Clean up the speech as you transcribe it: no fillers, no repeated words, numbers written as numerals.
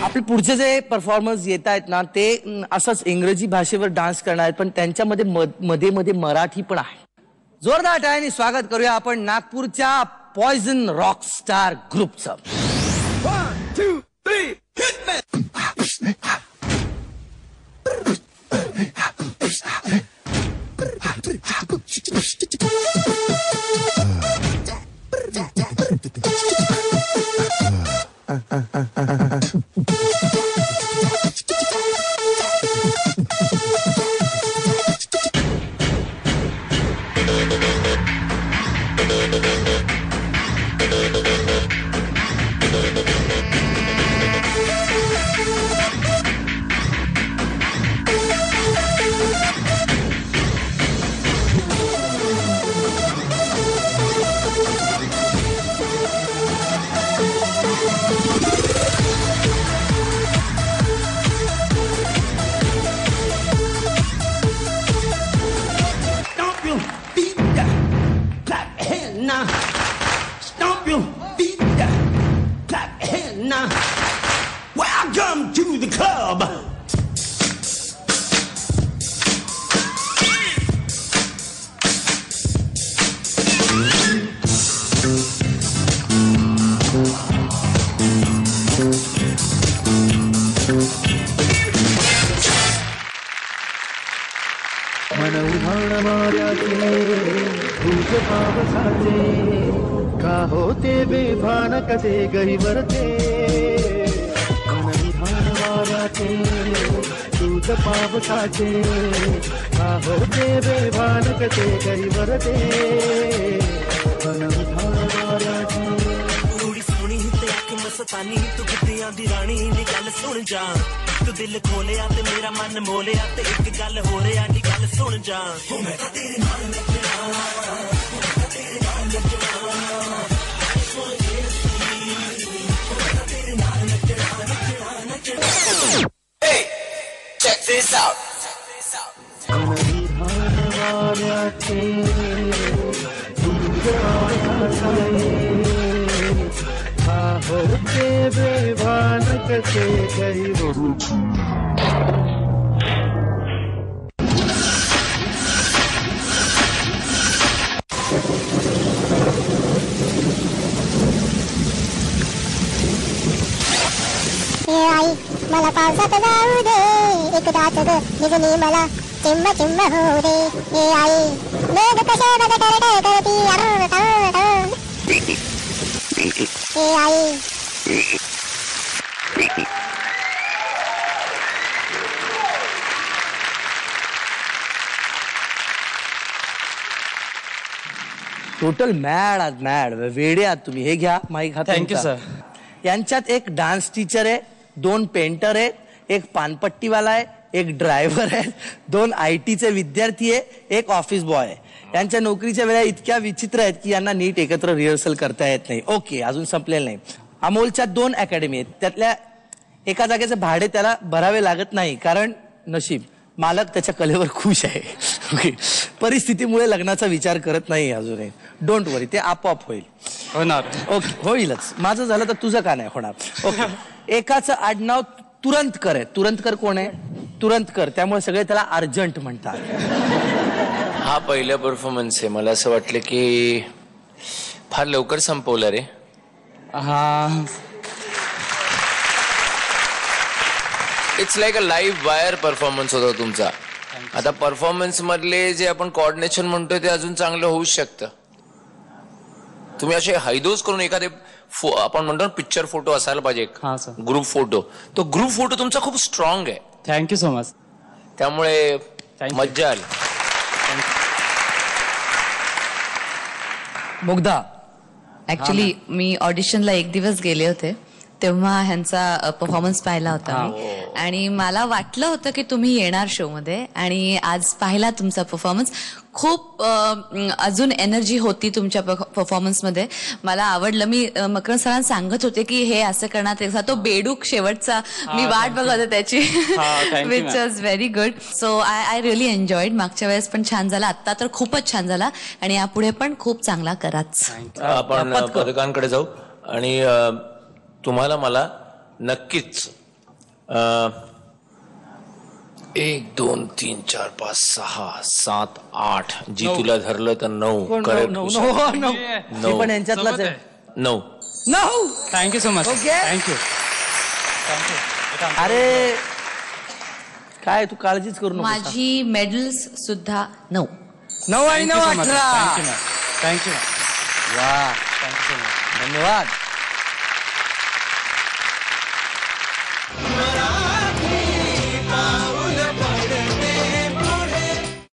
आपले पुढचे जे परफॉर्मर्स येत आहेत ना ते असंच इंग्रजी भाषेवर डान्स करणार आहेत, पण त्यांच्यामध्ये मध्ये मध्ये मराठी पण आहे. जोरदार टाळ्यांनी स्वागत करूया आपण नागपूरच्या पॉइझन रॉक स्टार ग्रुपचं. 1 2 3 hit me. Welcome to the club. मन उधाण माऱ्याचे तुझ पावसाचे का होते बेभान कसे गहिवरते. मन उधाण माऱ्याचे तुझ पावसाचे का होते बेभान कसे गहिवरते. मन उधाण माऱ्याचे थोड़ी सोनी ते आंख मस्तानी तू कितियां दी रानी नी गल सुन जा. तू दिल खोलिया ते मेरा मन मोलिया ते एक गल हो रहा नी गल सुन जा. मैं तां तेरे नाल नचना तेरे नाल नचना तेरे नाल नचना नचना. Hey, check this out. मन उधाण माऱ्याचे तुझ पावसाचे का होते बेभान कसे गहिवरते. आई मला पावसात जाऊ दे एकदाच ग निघणी मला चिम्म चिम्म होऊ दे. हे आई मेघ कशा बघ करडे करती हे आई. टोटल मॅड आहात, मॅड वेडे आहात तुम्ही. हे घ्या माईक हातात. Thank you sir. यांच्यात एक डान्स टीचर आहे, 2 पेंटर आहेत, एक पानपट्टीवाला आहे, एक ड्रायव्हर आहे, 2 IT चे विद्यार्थी आहे, एक ऑफिस बॉय आहे. यांच्या नोकरीच्या वेळा इतक्या विचित्र आहेत की यांना नीट एकत्र रिहर्सल करता येत नाही. ओके, अजून संपलेलं नाही. अमोलच्या 2 अकॅडमी आहेत, त्यातल्या एका जागेचं भाडे त्याला भरावे लागत नाही कारण नशीब मालक त्याच्या कलेवर खुश आहे. ओके, परिस्थितीमुळे लग्नाचा विचार करत नाही अजूनही. डोंट वरी, ते आपोआप होईल. होणार. ओके, होईलच. माझं झालं तर तुझं का नाही होणार. ओके, एकाचं आडनाव तुरंतकर आहे. तुरंतकर कोण आहे? तुरंतकर, त्यामुळे सगळे त्याला अर्जंट म्हणतात. हा पहिला परफॉर्मन्स आहे. मला असं वाटलं की फार लवकर संपवलं रे. हा, it's like a live wire performance होता तुमचा. आता परफॉर्मन्स मधले जे आपण कोऑर्डिनेशन म्हणतोय ते अजून चांगलं होऊ शकतं. तुम्ही असे हैदोस करून एखादे आपण म्हणतो ना पिक्चर फोटो असायला पाहिजे, हा सर, ग्रुप फोटो. तो ग्रुप फोटो तुमचा खूप स्ट्रॉंग आहे. Thank you so much. त्यामुळे मज्जा आली. मुग्धा, ऍक्च्युली मी ऑडिशनला 1 दिवस गेले होते, तेव्हा ह्यांचा परफॉर्मन्स पाहिला होता मी. आणि मला वाटलं होतं की तुम्ही येणार शो मध्ये, आणि आज पाहिला तुमचा परफॉर्मन्स. खूप अजून एनर्जी होती तुमच्या परफॉर्मन्स मध्ये. मला आवडलं. मी मकरंद सरांना सांगत होते की हे असं करणार. तो बेडूक शेवटचा मी वाट बघत होते त्याची, which was very good. So I really enjoyed. मागच्या वेळेस पण छान झाला, आता तर खूपच छान झाला, आणि यापुढे पण खूप चांगला कराच. आपण पदकांकडे जाऊ, आणि तुम्हाला मला नक्कीच 1 2 3 4 5 6 7 8 जी तुला धरलं तर 9 कोण? करेक्ट नऊ, नऊ, नऊ, नऊ. मी पण यांच्यातलाच आहे 9 नऊ. Thank you so much. Okay. Thank you. अरे काय तू काळजीच करू नको. माझी मेडल्स सुद्धा 9. 9 आणि 9 18. थँक्यू. वा धन्यवाद.